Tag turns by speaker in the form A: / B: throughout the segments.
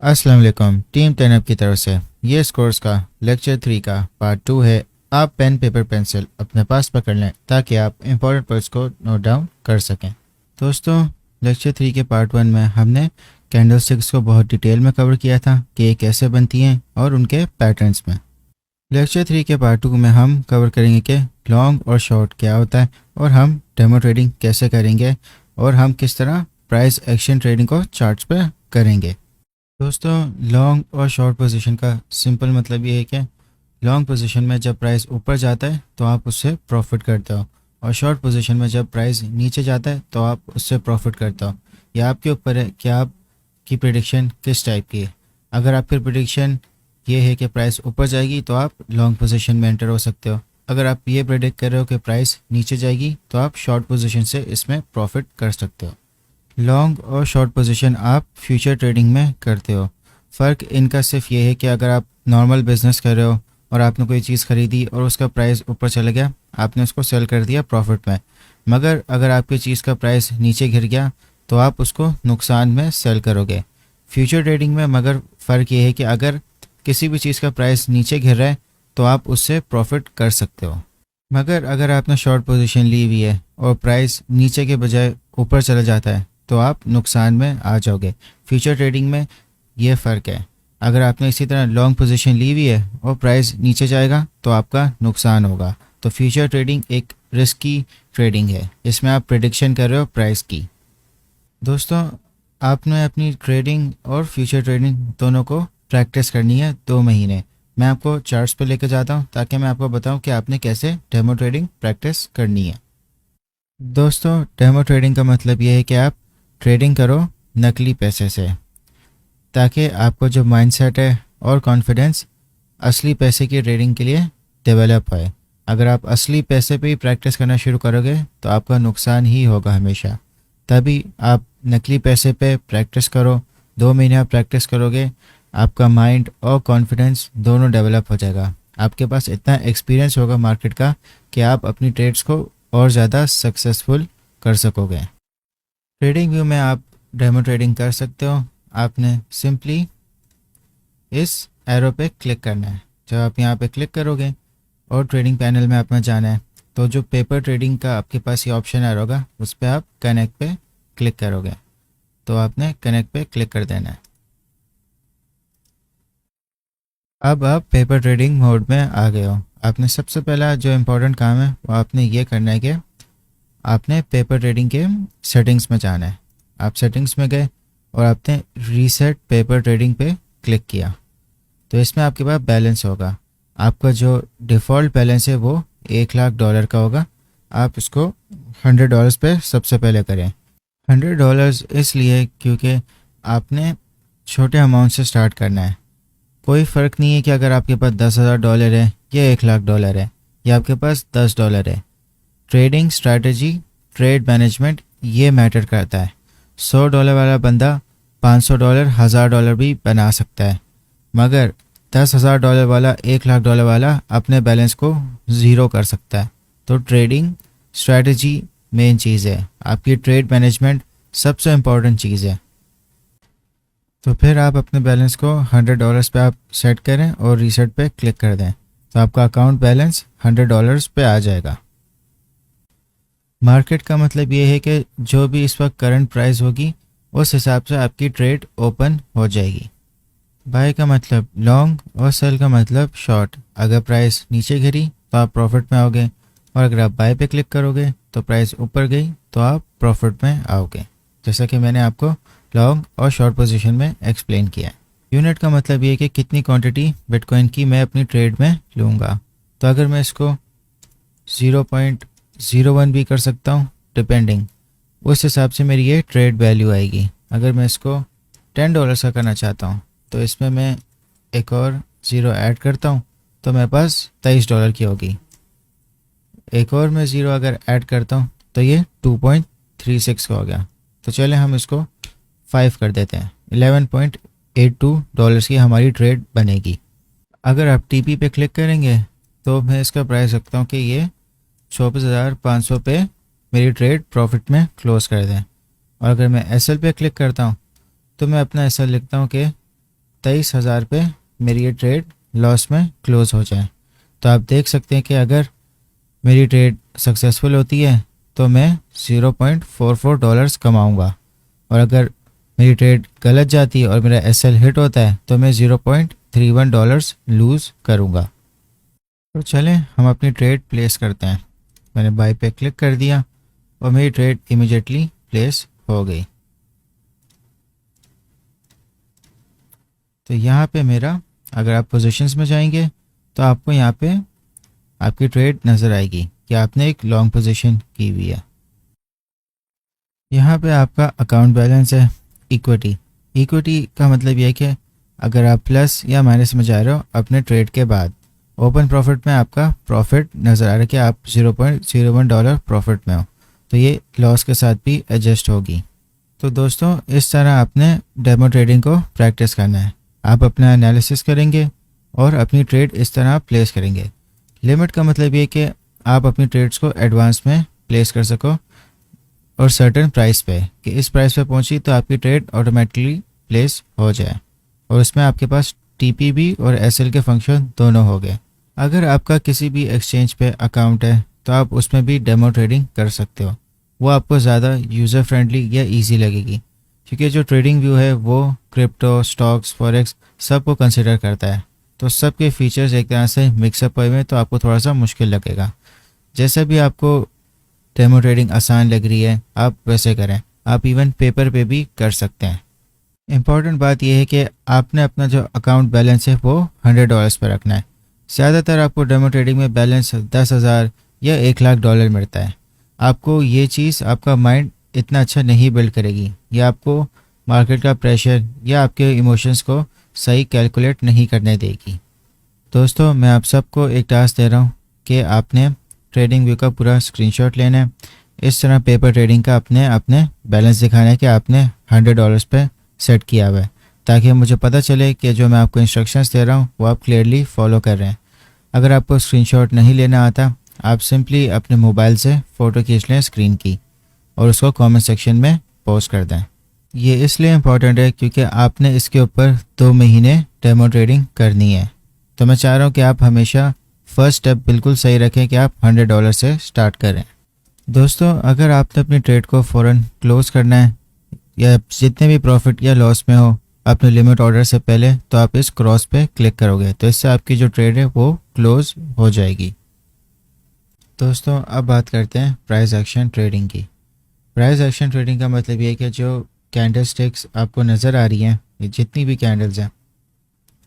A: अस्सलाम वालेकुम। टीम 10 की तरफ से ये इस कोर्स का लेक्चर 3 का पार्ट 2 है। आप पेन पेपर पेंसिल अपने पास पकड़ लें ताकि आप इंपॉर्टेंट पॉइंट्स को नोट डाउन कर सकें। दोस्तों, लेक्चर 3 के पार्ट 1 में हमने कैंडल स्टिक्स को बहुत डिटेल में कवर किया था कि ये कैसे बनती हैं और उनके पैटर्न्स में। लेक्चर 3 के पार्ट 2 में हम कवर करेंगे कि लॉन्ग और शॉर्ट क्या होता है और हम डेमो ट्रेडिंग कैसे करेंगे और हम किस तरह प्राइस एक्शन ट्रेडिंग को चार्ट्स पे करेंगे। दोस्तों, लॉन्ग और शॉर्ट पोजीशन का सिंपल मतलब ये है कि लॉन्ग पोजीशन में जब प्राइस ऊपर जाता है तो आप उससे प्रॉफिट करते हो और शॉर्ट पोजीशन में जब प्राइस नीचे जाता है तो आप उससे प्रॉफिट करते हो। यह आपके ऊपर है कि आपकी प्रेडिक्शन किस टाइप की है। अगर आपकी प्रेडिक्शन ये है कि प्राइस ऊपर जाएगी तो आप लॉन्ग पोजीशन में एंटर हो सकते हो। अगर आप ये प्रेडिक्ट कर रहे हो कि प्राइस नीचे जाएगी तो आप शॉर्ट पोजीशन से इसमें प्रॉफिट कर सकते हो। लॉन्ग और शॉर्ट पोजीशन आप फ्यूचर ट्रेडिंग में करते हो। फ़र्क इनका सिर्फ ये है कि अगर आप नॉर्मल बिजनेस कर रहे हो और आपने कोई चीज़ खरीदी और उसका प्राइस ऊपर चला गया, आपने उसको सेल कर दिया प्रॉफिट में। मगर अगर आपकी चीज़ का प्राइस नीचे गिर गया तो आप उसको नुकसान में सेल करोगे। फ्यूचर ट्रेडिंग में मगर फ़र्क ये है कि अगर किसी भी चीज़ का प्राइस नीचे गिर रहा है तो आप उससे प्रॉफिट कर सकते हो। मगर अगर आपने शॉर्ट पोजीशन ली हुई है और प्राइस नीचे के बजाय ऊपर चला जाता है तो आप नुकसान में आ जाओगे। फ्यूचर ट्रेडिंग में ये फ़र्क है। अगर आपने इसी तरह लॉन्ग पोजीशन ली हुई है और प्राइस नीचे जाएगा तो आपका नुकसान होगा। तो फ्यूचर ट्रेडिंग एक रिस्की ट्रेडिंग है, इसमें आप प्रेडिक्शन कर रहे हो प्राइस की। दोस्तों, आपने अपनी ट्रेडिंग और फ्यूचर ट्रेडिंग दोनों को प्रैक्टिस करनी है 2 महीने। मैं आपको चार्ट्स पे लेकर जाता हूँ ताकि मैं आपको बताऊँ कि आपने कैसे डेमो ट्रेडिंग प्रैक्टिस करनी है। दोस्तों, डेमो ट्रेडिंग का मतलब ये है कि आप ट्रेडिंग करो नकली पैसे से ताकि आपको जो माइंडसेट है और कॉन्फिडेंस असली पैसे की ट्रेडिंग के लिए डेवलप होए। अगर आप असली पैसे पे ही प्रैक्टिस करना शुरू करोगे तो आपका नुकसान ही होगा हमेशा। तभी आप नकली पैसे पे प्रैक्टिस करो। 2 महीने आप प्रैक्टिस करोगे, आपका माइंड और कॉन्फिडेंस दोनों डेवलप हो जाएगा। आपके पास इतना एक्सपीरियंस होगा मार्केट का कि आप अपनी ट्रेड्स को और ज़्यादा सक्सेसफुल कर सकोगे। ट्रेडिंग व्यू में आप डेमो ट्रेडिंग कर सकते हो। आपने सिंपली इस एरो पे क्लिक करना है। जब आप यहाँ पे क्लिक करोगे और ट्रेडिंग पैनल में आपने जाना है तो जो पेपर ट्रेडिंग का आपके पास ये ऑप्शन आ रहा होगा उस पर आप कनेक्ट पे क्लिक करोगे। तो आपने कनेक्ट पे क्लिक कर देना है। अब आप पेपर ट्रेडिंग मोड में आ गए हो। आपने सबसे पहला जो इम्पोर्टेंट काम है वो आपने ये करना है कि आपने पेपर ट्रेडिंग के सेटिंग्स में जाना है। आप सेटिंग्स में गए और आपने रीसेट पेपर ट्रेडिंग पे क्लिक किया तो इसमें आपके पास बैलेंस होगा। आपका जो डिफ़ॉल्ट बैलेंस है वो $1,00,000 का होगा। आप इसको $100 पे सबसे पहले करें। $100 इसलिए क्योंकि आपने छोटे अमाउंट से स्टार्ट करना है। कोई फ़र्क नहीं है कि अगर आपके पास $10,000 है या $1,00,000 है या आपके पास $10 है। ट्रेडिंग स्ट्रैटेजी, ट्रेड मैनेजमेंट ये मैटर करता है। $100 वाला बंदा $500, $1,000 भी बना सकता है, मगर $10,000 वाला, $1,00,000 वाला अपने बैलेंस को ज़ीरो कर सकता है। तो ट्रेडिंग स्ट्रैटेजी मेन चीज़ है, आपकी ट्रेड मैनेजमेंट सबसे इम्पोर्टेंट चीज़ है। तो फिर आप अपने बैलेंस को $100 पे आप सेट करें और रीसेट पे क्लिक कर दें तो आपका अकाउंट बैलेंस $100 पे आ जाएगा। मार्केट का मतलब ये है कि जो भी इस वक्त करंट प्राइस होगी उस हिसाब से आपकी ट्रेड ओपन हो जाएगी। बाय का मतलब लॉन्ग और सेल का मतलब शॉर्ट। अगर प्राइस नीचे गिरी तो आप प्रॉफिट में आओगे और अगर आप बाय पे क्लिक करोगे तो प्राइस ऊपर गई तो आप प्रॉफिट में आओगे, जैसा कि मैंने आपको लॉन्ग और शॉर्ट पोजीशन में एक्सप्लेन किया है। यूनिट का मतलब ये है कि कितनी क्वांटिटी बिटकॉइन की मैं अपनी ट्रेड में लूँगा। तो अगर मैं इसको 0.01 भी कर सकता हूँ डिपेंडिंग, उस हिसाब से मेरी ये ट्रेड वैल्यू आएगी। अगर मैं इसको $10 का करना चाहता हूँ तो इसमें मैं एक और ज़ीरो ऐड करता हूँ तो मेरे पास $23 की होगी। एक और मैं ज़ीरो अगर ऐड करता हूँ तो ये 2.36 का हो गया। तो चले हम इसको 5 कर देते हैं। $11.82 की हमारी ट्रेड बनेगी। अगर आप टीपी पे क्लिक करेंगे तो मैं इसका प्राइस रखता हूँ कि ये 24,500 पे मेरी ट्रेड प्रॉफिट में क्लोज कर दें। और अगर मैं एसएल पे क्लिक करता हूँ तो मैं अपना एसएल लिखता हूँ कि 23,000 पे मेरी ये ट्रेड लॉस में क्लोज़ हो जाए। तो आप देख सकते हैं कि अगर मेरी ट्रेड सक्सेसफुल होती है तो मैं $0.44 कमाऊंगा, और अगर मेरी ट्रेड गलत जाती है और मेरा एसएल हिट होता है तो मैं $0.31 लूज़ करूंगा। तो चलें हम अपनी ट्रेड प्लेस करते हैं। मैंने बाय पे क्लिक कर दिया और मेरी ट्रेड इमीडिएटली प्लेस हो गई। तो यहाँ पे मेरा, अगर आप पोजीशंस में जाएंगे तो आपको यहाँ पे आपकी ट्रेड नज़र आएगी कि आपने एक लॉन्ग पोजीशन की हुई है। यहाँ पे आपका अकाउंट बैलेंस है, इक्विटी। इक्विटी का मतलब यह है कि अगर आप प्लस या माइनस में जा रहे हो अपने ट्रेड के बाद, ओपन प्रॉफिट में आपका प्रॉफिट नज़र आ रहा है कि आप $0.01 प्रॉफिट में हो, तो ये लॉस के साथ भी एडजस्ट होगी। तो दोस्तों इस तरह आपने डेमो ट्रेडिंग को प्रैक्टिस करना है। आप अपना एनालिसिस करेंगे और अपनी ट्रेड इस तरह प्लेस करेंगे। लिमिट का मतलब ये कि आप अपनी ट्रेड्स को एडवांस में प्लेस कर सको और सर्टेन प्राइस पे, कि इस प्राइस पे पहुंची तो आपकी ट्रेड ऑटोमेटिकली प्लेस हो जाए, और उसमें आपके पास टीपीबी और एसएल के फंक्शन दोनों हो गए। अगर आपका किसी भी एक्सचेंज पे अकाउंट है तो आप उसमें भी डेमो ट्रेडिंग कर सकते हो। वो आपको ज़्यादा यूज़र फ्रेंडली या ईजी लगेगी, क्योंकि जो ट्रेडिंग व्यू है वो क्रिप्टो, स्टॉक्स, फॉरेक्स सब को कंसिडर करता है। तो सबके फीचर्स एक तरह से मिक्सअप हुए में तो आपको थोड़ा सा मुश्किल लगेगा। जैसे भी आपको डेमो ट्रेडिंग आसान लग रही है आप वैसे करें। आप इवन पेपर पे भी कर सकते हैं। इम्पॉर्टेंट बात यह है कि आपने अपना जो अकाउंट बैलेंस है वो $100 पर रखना है। ज़्यादातर आपको डेमो ट्रेडिंग में बैलेंस 10,000 या $1,00,000 मिलता है। आपको ये चीज़, आपका माइंड इतना अच्छा नहीं बिल्ड करेगी, या आपको मार्केट का प्रेशर या आपके इमोशंस को सही कैलकुलेट नहीं करने देगी। दोस्तों मैं आप सबको एक टास्क दे रहा हूँ कि आपने ट्रेडिंग व्यू का पूरा स्क्रीनशॉट लेना है। इस तरह पेपर ट्रेडिंग का अपने बैलेंस दिखाना है कि आपने $100 पे सेट किया हुआ है, ताकि मुझे पता चले कि जो मैं आपको इंस्ट्रक्शंस दे रहा हूँ वो आप क्लियरली फॉलो कर रहे हैं। अगर आपको स्क्रीनशॉट नहीं लेना आता, आप सिंपली अपने मोबाइल से फ़ोटो खींच लें स्क्रीन की और उसको कमेंट सेक्शन में पोस्ट कर दें। ये इसलिए इम्पॉर्टेंट है क्योंकि आपने इसके ऊपर 2 महीने डेमो ट्रेडिंग करनी है। तो मैं चाह रहा हूँ कि आप हमेशा फर्स्ट स्टेप बिल्कुल सही रखें कि आप $100 से स्टार्ट करें। दोस्तों अगर आपने अपनी ट्रेड को फ़ौरन क्लोज करना है, या जितने भी प्रॉफिट या लॉस में हो अपने लिमिट ऑर्डर से पहले, तो आप इस क्रॉस पे क्लिक करोगे, तो इससे आपकी जो ट्रेड है वो क्लोज हो जाएगी। दोस्तों अब बात करते हैं प्राइस एक्शन ट्रेडिंग की। प्राइस एक्शन ट्रेडिंग का मतलब ये है कि जो कैंडल स्टिक्स आपको नज़र आ रही हैं, ये जितनी भी कैंडल्स हैं,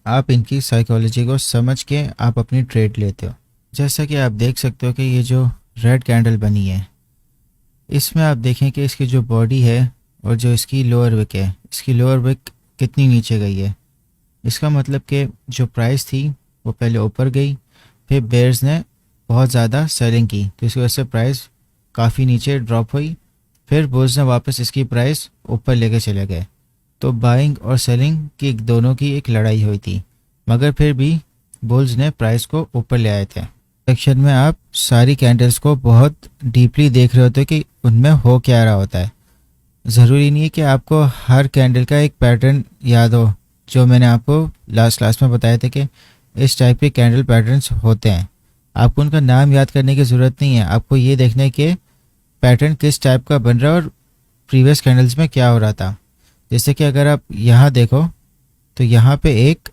A: आप इनकी साइकोलॉजी को समझ के आप अपनी ट्रेड लेते हो। जैसा कि आप देख सकते हो कि ये जो रेड कैंडल बनी है, इसमें आप देखें कि इसकी जो बॉडी है और जो इसकी लोअर विक है, इसकी लोअर विक कितनी नीचे गई है। इसका मतलब कि जो प्राइस थी वो पहले ऊपर गई, फिर बेयर्स ने बहुत ज़्यादा सेलिंग की तो इसकी वजह से प्राइस काफ़ी नीचे ड्रॉप हुई, फिर बुल्स ने वापस इसकी प्राइस ऊपर लेके चले गए। तो बाइंग और सेलिंग की दोनों की एक लड़ाई हुई थी, मगर फिर भी बुल्स ने प्राइस को ऊपर ले आए थे। सेक्शन में आप सारी कैंडल्स को बहुत डीपली देख रहे होते हो कि उनमें हो क्या रहा होता है। ज़रूरी नहीं है कि आपको हर कैंडल का एक पैटर्न याद हो। जो मैंने आपको लास्ट क्लास में बताया था कि इस टाइप के कैंडल पैटर्न्स होते हैं, आपको उनका नाम याद करने की ज़रूरत नहीं है। आपको ये देखना है कि पैटर्न किस टाइप का बन रहा है और प्रीवियस कैंडल्स में क्या हो रहा था। जैसे कि अगर आप यहाँ देखो तो यहाँ पे एक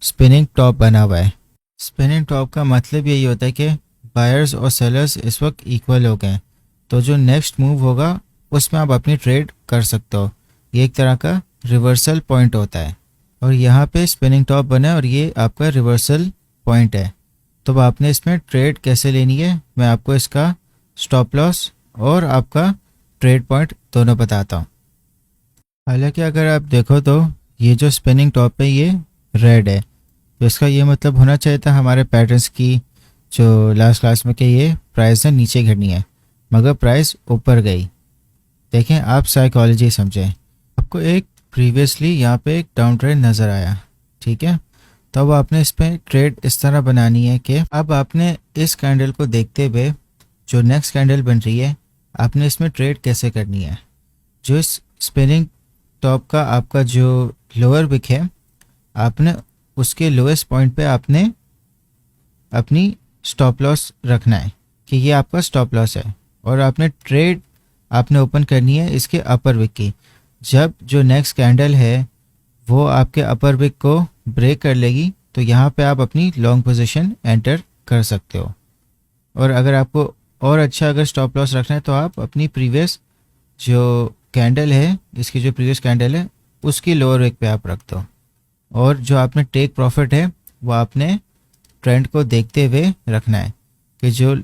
A: स्पिनिंग टॉप बना हुआ है। स्पिनिंग टॉप का मतलब यही होता है कि बायर्स और सेलर्स इस वक्त इक्वल हो गए, तो जो नेक्स्ट मूव होगा उसमें आप अपनी ट्रेड कर सकते हो। ये एक तरह का रिवर्सल पॉइंट होता है, और यहाँ पे स्पिनिंग टॉप बना है और ये आपका रिवर्सल पॉइंट है। तो अब आपने इसमें ट्रेड कैसे लेनी है मैं आपको इसका स्टॉप लॉस और आपका ट्रेड पॉइंट दोनों बताता हूँ। हालांकि अगर आप देखो तो ये जो स्पिनिंग टॉप है ये रेड है, तो इसका ये मतलब होना चाहिए था हमारे पैटर्न्स की जो लास्ट क्लास में कि ये प्राइस है नीचे गिरनी है, मगर प्राइस ऊपर गई। देखें आप साइकोलॉजी समझें। आपको एक प्रीवियसली यहाँ पे एक डाउन ट्रेंड नज़र आया, ठीक है, तो अब आपने इस पर ट्रेड इस तरह बनानी है कि अब आपने इस कैंडल को देखते हुए जो नेक्स्ट कैंडल बन रही है आपने इसमें ट्रेड कैसे करनी है। जो इस स्पिनिंग टॉप का आपका जो लोअर विक है आपने उसके लोएस्ट पॉइंट पे आपने अपनी स्टॉप लॉस रखना है कि ये आपका स्टॉप लॉस है, और आपने ट्रेड आपने ओपन करनी है इसके अपर विक की। जब जो नेक्स्ट कैंडल है वो आपके अपर विक को ब्रेक कर लेगी तो यहाँ पे आप अपनी लॉन्ग पोजीशन एंटर कर सकते हो। और अगर आपको और अच्छा अगर स्टॉप लॉस रखना है तो आप अपनी प्रीवियस जो कैंडल है, इसकी जो प्रीवियस कैंडल है उसकी लोअर विक पे आप रख दो, और जो आपने टेक प्रॉफिट है वो आपने ट्रेंड को देखते हुए रखना है कि जो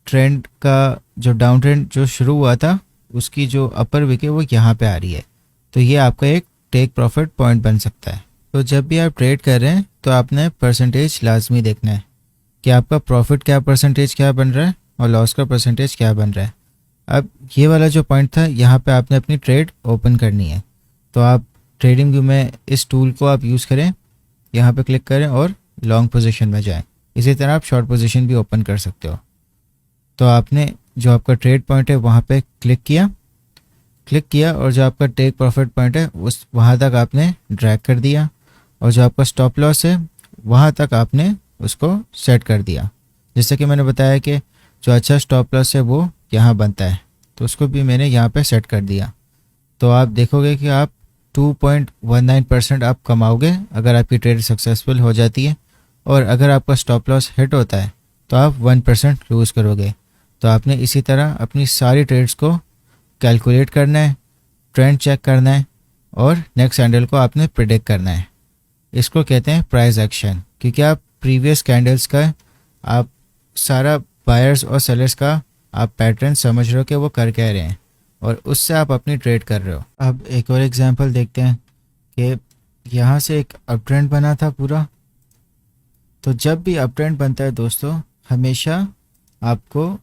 A: ट्रेंड का जो डाउन ट्रेंड जो शुरू हुआ था उसकी जो अपर विक है वो यहाँ पे आ रही है, तो ये आपका एक टेक प्रॉफिट पॉइंट बन सकता है। तो जब भी आप ट्रेड कर रहे हैं तो आपने परसेंटेज लाजमी देखना है कि आपका प्रॉफिट क्या परसेंटेज क्या बन रहा है और लॉस का परसेंटेज क्या बन रहा है। अब ये वाला जो पॉइंट था यहाँ पे आपने अपनी ट्रेड ओपन करनी है, तो आप ट्रेडिंग व्यू में इस टूल को आप यूज़ करें, यहाँ पे क्लिक करें और लॉन्ग पोजीशन में जाएं। इसी तरह आप शॉर्ट पोजीशन भी ओपन कर सकते हो। तो आपने जो आपका ट्रेड पॉइंट है वहाँ पे क्लिक किया और जो आपका टेक प्रॉफिट पॉइंट है उस वहाँ तक आपने ड्रैग कर दिया, और जो आपका स्टॉप लॉस है वहाँ तक आपने उसको सेट कर दिया। जैसे कि मैंने बताया कि जो अच्छा स्टॉप लॉस है वो यहाँ बनता है, तो उसको भी मैंने यहाँ पे सेट कर दिया। तो आप देखोगे कि आप 2.19% आप कमाओगे अगर आपकी ट्रेड सक्सेसफुल हो जाती है, और अगर आपका स्टॉप लॉस हिट होता है तो आप 1% लूज़ करोगे। तो आपने इसी तरह अपनी सारी ट्रेड्स को कैलकुलेट करना है, ट्रेंड चेक करना है, और नेक्स्ट कैंडल को आपने प्रिडिक्ट करना है। इसको कहते हैं प्राइस एक्शन, क्योंकि आप प्रीवियस कैंडल्स का आप सारा बायर्स और सेलर्स का आप पैटर्न समझ रहे हो कि वो कर क्या रहे हैं, और उससे आप अपनी ट्रेड कर रहे हो। अब एक और एग्जांपल देखते हैं कि यहाँ से एक अप ट्रेंड बना था पूरा। तो जब भी अप ट्रेंड बनता है दोस्तों, हमेशा आपको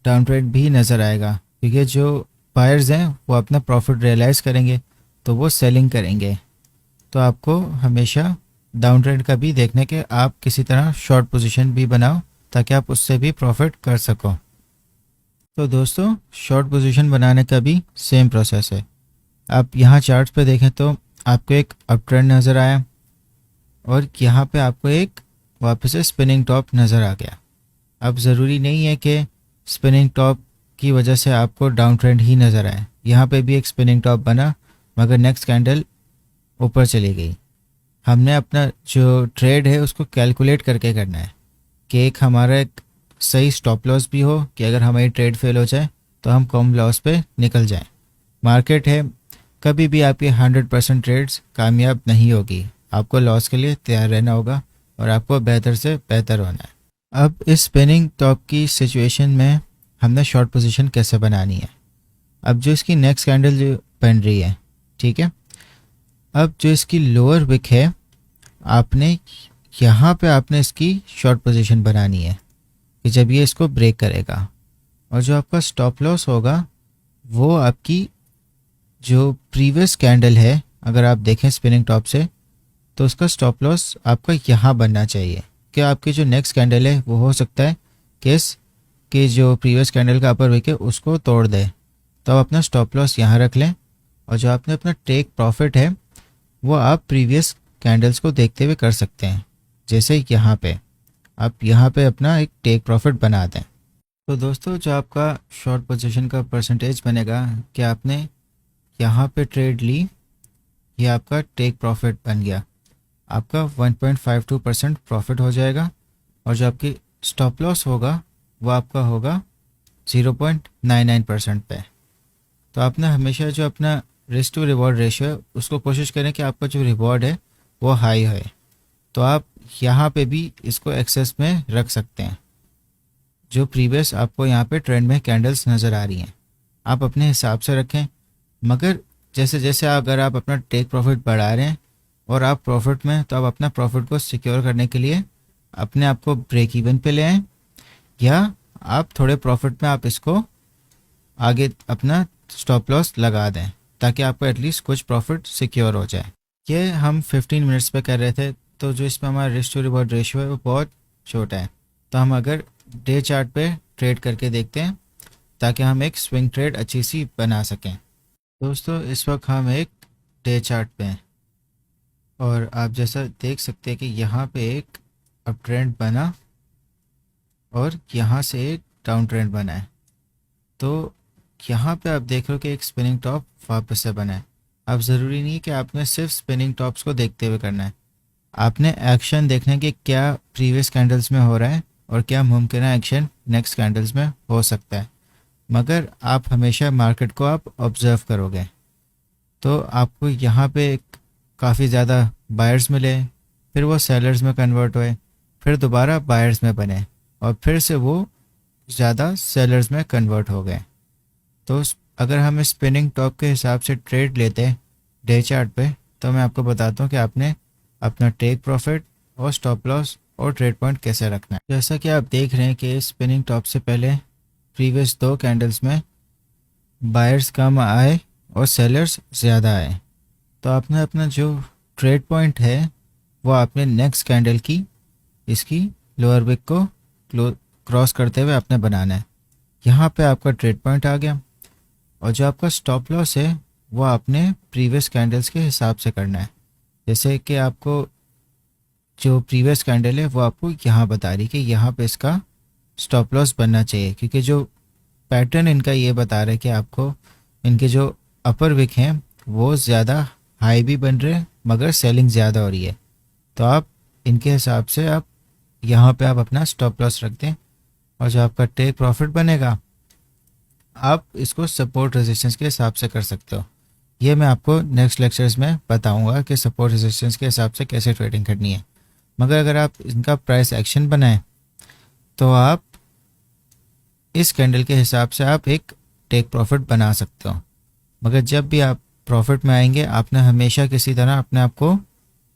A: डाउन ट्रेंड भी नज़र आएगा, क्योंकि जो बायर्स हैं वो अपना प्रॉफिट रियलाइज़ करेंगे तो वो सेलिंग करेंगे। तो आपको हमेशा डाउन ट्रेंड का भी देखने के आप किसी तरह शॉर्ट पोजीशन भी बनाओ ताकि आप उससे भी प्रॉफिट कर सको। तो दोस्तों शॉर्ट पोजीशन बनाने का भी सेम प्रोसेस है। आप यहाँ चार्ट्स पे देखें तो आपको एक अप ट्रेंड नज़र आया, और यहाँ पे आपको एक वापस से स्पिनिंग टॉप नज़र आ गया। अब ज़रूरी नहीं है कि स्पिनिंग टॉप की वजह से आपको डाउन ट्रेंड ही नज़र आए। यहाँ पे भी एक स्पिनिंग टॉप बना मगर नेक्स्ट कैंडल ऊपर चली गई। हमने अपना जो ट्रेड है उसको कैलकुलेट करके करना है कि एक हमारा एक सही स्टॉप लॉस भी हो कि अगर हमारी ट्रेड फेल हो जाए तो हम कम लॉस पे निकल जाएं। मार्केट है, कभी भी आपकी 100% ट्रेड्स कामयाब नहीं होगी, आपको लॉस के लिए तैयार रहना होगा और आपको बेहतर से बेहतर होना है। अब इस स्पिनिंग टॉप की सिचुएशन में हमने शॉर्ट पोजीशन कैसे बनानी है। अब जो इसकी नेक्स्ट कैंडल जो बन रही है, ठीक है, अब जो इसकी लोअर विक है आपने यहाँ पे आपने इसकी शॉर्ट पोजीशन बनानी है कि जब ये इसको ब्रेक करेगा, और जो आपका स्टॉप लॉस होगा वो आपकी जो प्रीवियस कैंडल है, अगर आप देखें स्पिनिंग टॉप से तो उसका स्टॉप लॉस आपका यहाँ बनना चाहिए कि आपकी जो नेक्स्ट कैंडल है वो हो सकता है कि जो प्रीवियस कैंडल का अपर विक है उसको तोड़ दे। तो आप अपना स्टॉप लॉस यहाँ रख लें, और जो आपने अपना टेक प्रॉफिट है वो आप प्रीवियस कैंडल्स को देखते हुए कर सकते हैं। जैसे यहाँ पे आप यहाँ पे अपना एक टेक प्रॉफिट बना दें। तो दोस्तों जो आपका शॉर्ट पोजीशन का परसेंटेज बनेगा कि आपने यहाँ पे ट्रेड ली, ये आपका टेक प्रॉफिट बन गया, आपका 1.52% प्रॉफिट हो जाएगा, और जो आपकी स्टॉप लॉस होगा वो आपका होगा 0.99% पे। तो आपने हमेशा जो अपना रिस्क टू रिवॉर्ड रेशियो है उसको कोशिश करें कि आपका जो रिवॉर्ड है वो हाई है। तो आप यहाँ पे भी इसको एक्सेस में रख सकते हैं। जो प्रीवियस आपको यहाँ पे ट्रेंड में कैंडल्स नज़र आ रही हैं आप अपने हिसाब से रखें, मगर जैसे जैसे अगर आप अपना टेक प्रॉफिट बढ़ा रहे हैं और आप प्रॉफिट में, तो आप अपना प्रॉफिट को सिक्योर करने के लिए अपने आप को ब्रेक इवन पे ले आएँ, या आप थोड़े प्रॉफिट में आप इसको आगे अपना स्टॉप लॉस लगा दें ताकि आपको एटलीस्ट कुछ प्रॉफिट सिक्योर हो जाए। ये हम 15 मिनट्स पे कर रहे थे, तो जो इसमें हमारा रिस्क टू रिवॉर्ड रेशियो है वो बहुत छोटा है। तो हम अगर डे चार्ट पे ट्रेड करके देखते हैं ताकि हम एक स्विंग ट्रेड अच्छी सी बना सकें। दोस्तों इस वक्त हम एक डे चार्ट पे हैं। और आप जैसा देख सकते हैं कि यहाँ पे एक अप ट्रेंड बना और यहाँ से एक डाउन ट्रेंड बना है। तो यहाँ पे आप देख रहे हो कि एक स्पिनिंग टॉप वापस से बना है। अब ज़रूरी नहीं है कि आपने सिर्फ स्पिनिंग टॉप्स को देखते हुए करना है, आपने एक्शन देखना कि क्या प्रीवियस कैंडल्स में हो रहा है और क्या मुमकिन एक्शन नेक्स्ट कैंडल्स में हो सकता है। मगर आप हमेशा मार्केट को आप ऑब्जर्व करोगे तो आपको यहाँ पे काफ़ी ज़्यादा बायर्स मिले, फिर वो सेलर्स में कन्वर्ट हुए, फिर दोबारा बायर्स में बने और फिर से वो ज़्यादा सेलर्स में कन्वर्ट हो गए। तो अगर हम स्पिनिंग टॉप के हिसाब से ट्रेड लेते हैं डे चार्ट पे, तो मैं आपको बताता हूँ कि आपने अपना टेक प्रॉफिट और स्टॉप लॉस और ट्रेड पॉइंट कैसे रखना है। जैसा कि आप देख रहे हैं कि स्पिनिंग टॉप से पहले प्रीवियस 2 कैंडल्स में बायर्स कम आए और सेलर्स ज़्यादा आए। तो आपने अपना जो ट्रेड पॉइंट है वो आपने नेक्स्ट कैंडल की इसकी लोअर विक को क्रॉस करते हुए आपने बनाना है। यहाँ पे आपका ट्रेड पॉइंट आ गया और जो आपका स्टॉप लॉस है वो आपने प्रीवियस कैंडल्स के हिसाब से करना है। जैसे कि आपको जो प्रीवियस कैंडल है वो आपको यहाँ बता रही कि यहाँ पे इसका स्टॉप लॉस बनना चाहिए, क्योंकि जो पैटर्न इनका ये बता रहा है कि आपको इनके जो अपर विक हैं वो ज़्यादा हाई भी बन रहे हैं मगर सेलिंग ज़्यादा हो रही है। तो आप इनके हिसाब से आप यहाँ पे आप अपना स्टॉप लॉस रख दें और जो आपका टेक प्रॉफिट बनेगा आप इसको सपोर्ट रेजिस्टेंस के हिसाब से कर सकते हो। ये मैं आपको नेक्स्ट लेक्चर्स में बताऊंगा कि सपोर्ट रेजिस्टेंस के हिसाब से कैसे ट्रेडिंग करनी है। मगर अगर आप इनका प्राइस एक्शन बनाएं तो आप इस कैंडल के हिसाब से आप एक टेक प्रॉफिट बना सकते हो। मगर जब भी आप प्रॉफिट में आएंगे आपने हमेशा किसी तरह अपने आप को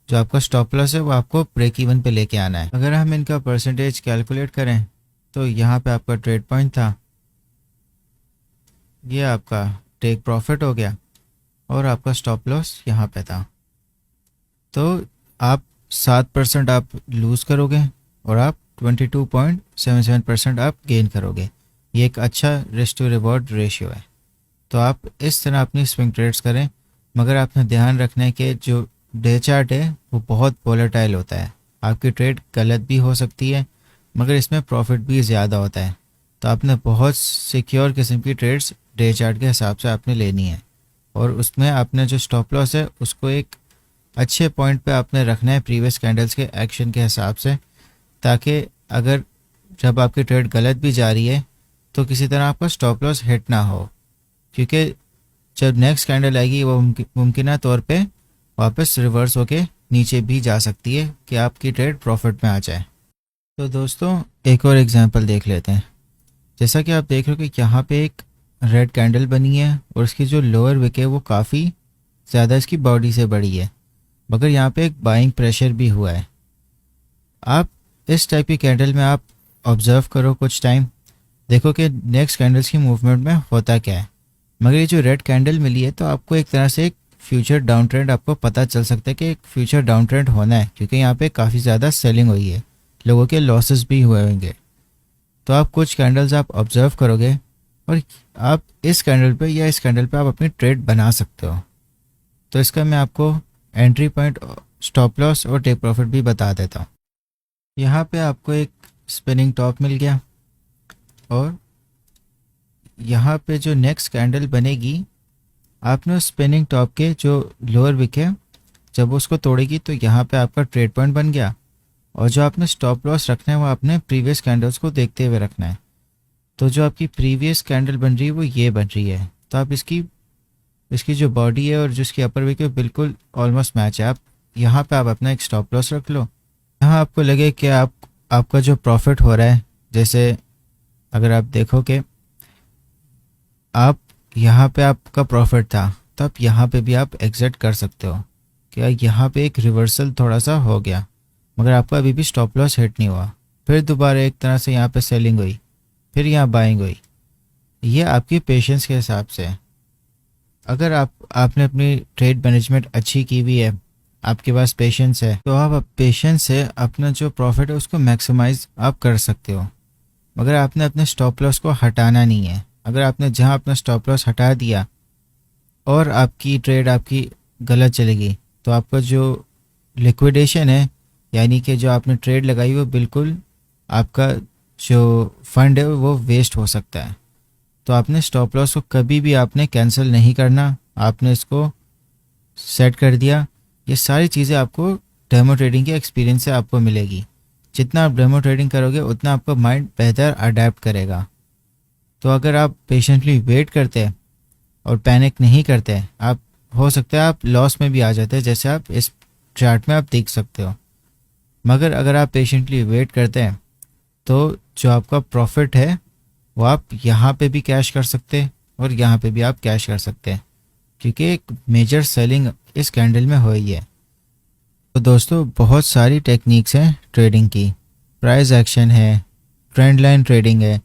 A: जो आपका स्टॉप लॉस है वो आपको ब्रेक इवन पे लेके आना है। अगर हम इनका परसेंटेज कैलकुलेट करें तो यहाँ पे आपका ट्रेड पॉइंट था, ये आपका टेक प्रॉफिट हो गया और आपका स्टॉप लॉस यहाँ पे था। तो आप 7% आप लूज़ करोगे और आप 22.77% आप गेन करोगे। ये एक अच्छा रिस्क टू रिवॉर्ड रेशियो है। तो आप इस तरह अपनी स्विंग ट्रेड्स करें, मगर आपने ध्यान रखना है कि जो डे चार्ट है वो बहुत वोलेटाइल होता है। आपकी ट्रेड गलत भी हो सकती है मगर इसमें प्रॉफिट भी ज़्यादा होता है। तो आपने बहुत सिक्योर किस्म की ट्रेड्स डे चार्ट के हिसाब से आपने लेनी है और उसमें आपने जो स्टॉप लॉस है उसको एक अच्छे पॉइंट पे आपने रखना है प्रीवियस कैंडल्स के एक्शन के हिसाब से, ताकि अगर जब आपकी ट्रेड गलत भी जा रही है तो किसी तरह आपका स्टॉप लॉस हिट ना हो, क्योंकि जब नेक्स्ट कैंडल आएगी वो मुमकिन तौर पे वापस रिवर्स होके नीचे भी जा सकती है कि आपकी ट्रेड प्रॉफिट में आ जाए। तो दोस्तों एक और एग्जांपल देख लेते हैं। जैसा कि आप देख रहे हो कि यहाँ पे एक रेड कैंडल बनी है और उसकी जो लोअर विक है वो काफ़ी ज़्यादा इसकी बॉडी से बड़ी है, मगर यहाँ पे एक बाइंग प्रेशर भी हुआ है। आप इस टाइप की कैंडल में आप ऑब्जर्व करो कुछ टाइम, देखो कि नेक्स्ट कैंडल्स की मूवमेंट में होता क्या है। मगर ये जो रेड कैंडल मिली है तो आपको एक तरह से एक फ्यूचर डाउन ट्रेंड आपको पता चल सकता है कि एक फ्यूचर डाउन ट्रेंड होना है, क्योंकि यहाँ पे काफ़ी ज़्यादा सेलिंग हुई है, लोगों के लॉसेस भी हुए होंगे। तो आप कुछ कैंडल्स आप ऑब्जर्व करोगे और आप इस कैंडल पे या इस कैंडल पे आप अपनी ट्रेड बना सकते हो। तो इसका मैं आपको एंट्री पॉइंट, स्टॉप लॉस और टेक प्रॉफिट भी बता देता हूँ। यहाँ पे आपको एक स्पिनिंग टॉप मिल गया और यहाँ पे जो नेक्स्ट कैंडल बनेगी आपने उस स्पिनिंग टॉप के जो लोअर विक है जब उसको तोड़ेगी तो यहाँ पे आपका ट्रेड पॉइंट बन गया और जो आपने स्टॉप लॉस रखना है वो आपने प्रीवियस कैंडल्स को देखते हुए रखना है। तो जो आपकी प्रीवियस कैंडल बन रही है वो ये बन रही है, तो आप इसकी जो बॉडी है और जो इसकी अपर विक है बिल्कुल ऑलमोस्ट मैच है। आप यहाँ पे आप अपना एक स्टॉप लॉस रख लो। यहाँ आपको लगे कि आपका जो प्रॉफिट हो रहा है, जैसे अगर आप देखो कि आप यहाँ पे आपका प्रॉफिट था तो आप यहाँ पे भी आप एग्जिट कर सकते हो। क्या यहाँ पे एक रिवर्सल थोड़ा सा हो गया मगर आपका अभी भी स्टॉप लॉस हिट नहीं हुआ, फिर दोबारा एक तरह से यहाँ पे सेलिंग हुई, फिर यहाँ बाइंग हुई। ये आपकी पेशेंस के हिसाब से है। अगर आपने अपनी ट्रेड मैनेजमेंट अच्छी की हुई है, आपके पास पेशेंस है, तो आप पेशेंस से अपना जो प्रॉफिट है उसको मैक्सिमाइज आप कर सकते हो। मगर आपने अपने स्टॉप लॉस को हटाना नहीं है। अगर आपने जहां अपना स्टॉप लॉस हटा दिया और आपकी ट्रेड आपकी गलत चलेगी तो आपका जो लिक्विडेशन है, यानी कि जो आपने ट्रेड लगाई वो बिल्कुल आपका जो फंड है वो वेस्ट हो सकता है। तो आपने स्टॉप लॉस को कभी भी आपने कैंसिल नहीं करना, आपने इसको सेट कर दिया। ये सारी चीज़ें आपको डेमो ट्रेडिंग के एक्सपीरियंस से आपको मिलेगी। जितना आप डेमो ट्रेडिंग करोगे उतना आपका माइंड बेहतर अडेप्ट करेगा। तो अगर आप पेशेंटली वेट करते हैं और पैनिक नहीं करते हैं, आप हो सकता है आप लॉस में भी आ जाते हैं, जैसे आप इस चार्ट में आप देख सकते हो। मगर अगर आप पेशेंटली वेट करते हैं तो जो आपका प्रॉफिट है वो आप यहाँ पे भी कैश कर सकते हैं और यहाँ पे भी आप कैश कर सकते हैं, क्योंकि एक मेजर सेलिंग इस कैंडल में हुई है। तो दोस्तों बहुत सारी टेक्निक्स हैं ट्रेडिंग की, प्राइस एक्शन है, ट्रेंड लाइन ट्रेडिंग है,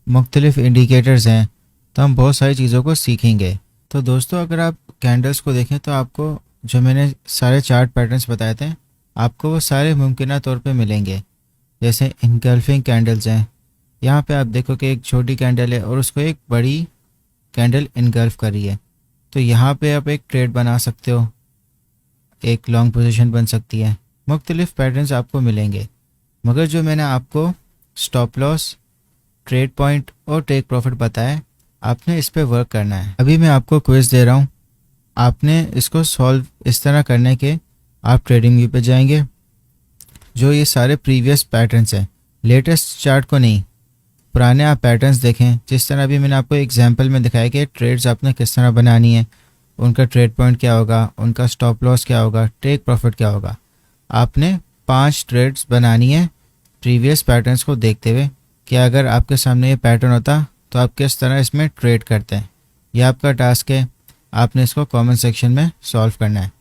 A: मुख्तलिफ इंडिकेटर्स हैं। तो हम बहुत सारी चीज़ों को सीखेंगे। तो दोस्तों अगर आप कैंडल्स को देखें तो आपको जो मैंने सारे चार्ट पैटर्न्स बताए थे आपको वो सारे मुमकिन तौर पे मिलेंगे। जैसे इनगल्फिंग कैंडल्स हैं, यहाँ पे आप देखो कि एक छोटी कैंडल है और उसको एक बड़ी कैंडल इनगल्फ कर रही है। तो यहाँ पे आप एक ट्रेड बना सकते हो, एक लॉन्ग पोजीशन बन सकती है। मुख्तलिफ पैटर्न्स आपको मिलेंगे, मगर जो मैंने आपको स्टॉप लॉस, ट्रेड पॉइंट और टेक प्रॉफिट बताया, आपने इस पे वर्क करना है। अभी मैं आपको क्विज दे रहा हूँ, आपने इसको सॉल्व इस तरह करने के आप ट्रेडिंग व्यू पे जाएंगे। जो ये सारे प्रीवियस पैटर्न्स हैं, लेटेस्ट चार्ट को नहीं, पुराने आप पैटर्न्स देखें। जिस तरह अभी मैंने आपको एग्जांपल में दिखाया कि ट्रेड्स आपने किस तरह बनानी है, उनका ट्रेड पॉइंट क्या होगा, उनका स्टॉप लॉस क्या होगा, टेक प्रॉफिट क्या होगा। आपने 5 ट्रेड्स बनानी है प्रीवियस पैटर्न्स को देखते हुए कि अगर आपके सामने ये पैटर्न होता तो आप किस तरह इसमें ट्रेड करते हैं। यह आपका टास्क है, आपने इसको कमेंट सेक्शन में सॉल्व करना है।